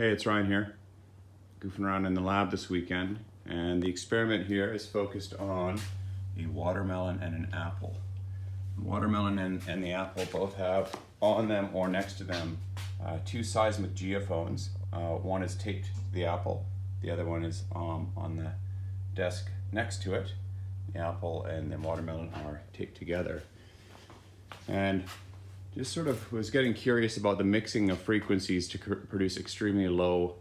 Hey, it's Ryan here, goofing around in the lab this weekend, and the experiment here is focused on a watermelon and an apple. The watermelon and the apple both have on them or next to them two seismic geophones. One is taped to the apple, the other one is on the desk next to it. The apple and the watermelon are taped together. And just sort of was getting curious about the mixing of frequencies to produce extremely low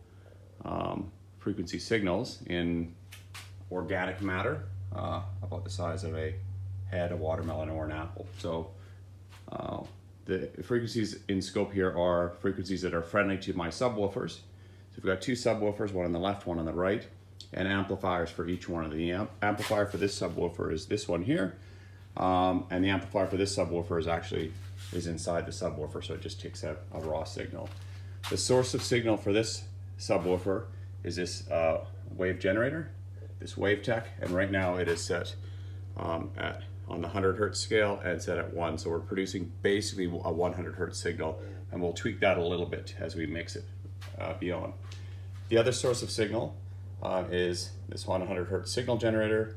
frequency signals in organic matter about the size of a head, a watermelon, or an apple. So the frequencies in scope here are frequencies that are friendly to my subwoofers. So we've got two subwoofers, one on the left, one on the right, and amplifiers for each one of the amplifier for this subwoofer is this one here, and the amplifier for this subwoofer is inside the subwoofer, so it just takes a raw signal. The source of signal for this subwoofer is this wave generator, this WaveTech, and right now it is set on the 100 hertz scale and set at 1, so we're producing basically a 100 hertz signal, and we'll tweak that a little bit as we mix it beyond. The other source of signal is this 100 hertz signal generator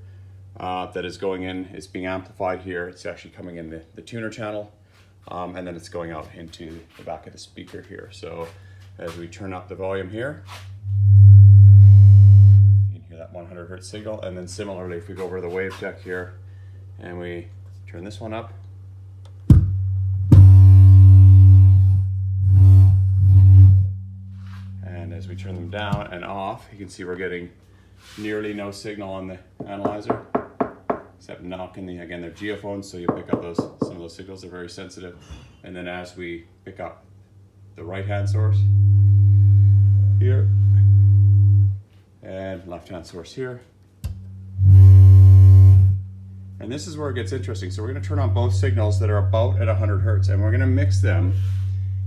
that is going in, it's being amplified here, it's actually coming in the tuner channel, and then it's going out into the back of the speaker here. So as we turn up the volume here, you can hear that 100 hertz signal, and then similarly if we go over to the WaveTech here and we turn this one up, and as we turn them down and off, you can see we're getting nearly no signal on the analyzer, except knocking again, they're geophones, so you pick up some of those signals, they're very sensitive. And then as we pick up the right-hand source here, and left-hand source here, and this is where it gets interesting. So we're going to turn on both signals that are about at 100 hertz, and we're going to mix them,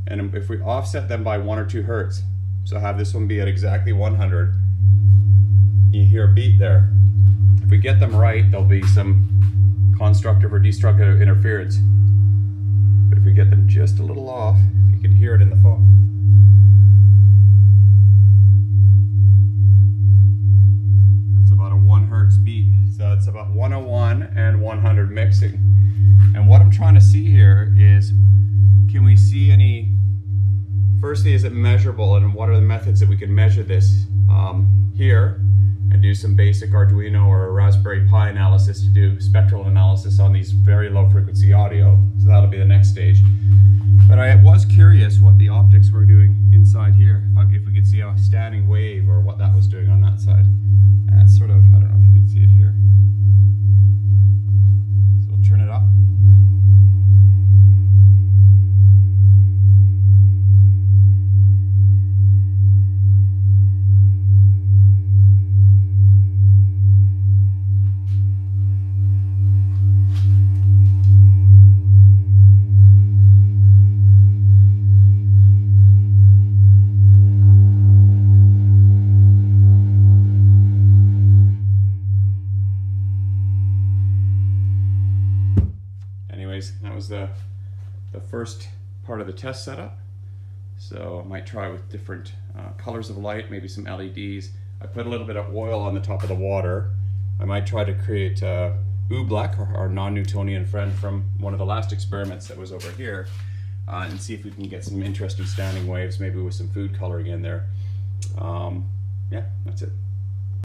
and if we offset them by 1 or 2 hertz, so have this one be at exactly 100, you hear a beat there. If we get them right, there'll be some constructive or destructive interference. But if we get them just a little off, you can hear it in the phone. That's about a 1 hertz beat. So it's about 101 and 100 mixing. And what I'm trying to see here is, can we see any, firstly, is it measurable, and what are the methods that we can measure this here? And do some basic Arduino or Raspberry Pi analysis to do spectral analysis on these very low frequency audio. So that'll be the next stage. But I was curious what the optics were doing inside here, if we could see a standing wave or what that was doing on that side. And that's sort of, I don't know if you can see it here. So we'll turn it up. That was the first part of the test setup. So I might try with different colors of light, maybe some LEDs. I put a little bit of oil on the top of the water. I might try to create oobleck, our non-Newtonian friend from one of the last experiments that was over here, and see if we can get some interesting standing waves, maybe with some food coloring in there. Yeah, that's it.